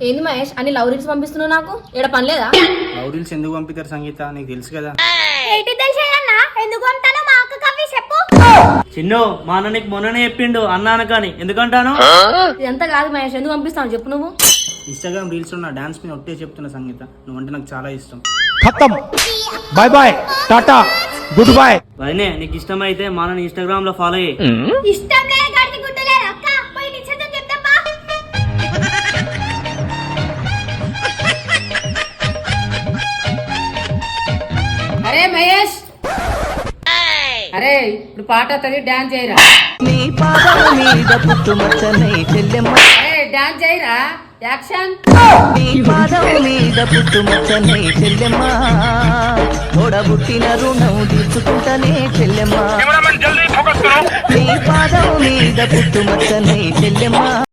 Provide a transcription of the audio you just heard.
ఏంది మహేష్ అని love reels పంపిస్తున్నావు నాకు ఏడ పని లేదా? లవ్ రీల్స్ ఎందుకు పంపిస్తారు సంగీత, నీకు తెలుసు కదా. చిన్ను మా అన్న నీకు మొన్ననే చెప్పిండు అన్నాను కానీ ఎందుకంటాను. ఇదంతా కాదు మహేష్, ఎందుకు పంపిస్తావు చెప్పు నువ్వు. ఇన్స్టాగ్రామ్ రీల్స్ లో నా డాన్స్ మీద ఒట్టే చెప్తున్నా సంగీత, నువ్వంటే నాకు చాలా ఇష్టం. ఖతం, bye bye, tata, good boy. వదినే నీకు ఇష్టమైతే మా అన్న ఇన్స్టాగ్రామ్ లో ఫాలో అయ్యి. అరే మహేష్, అరే ఇప్పుడు పాట వస్తుంది డాన్స్ చేయరా. అరే డాన్స్ చేయరా, యాక్షన్. తోడబుట్టిన రుణం తీర్చుకుంటానే చెల్లెమ్మ, నీ పాదం మీద పుట్టుమచ్చనే చెల్లెమ్మ.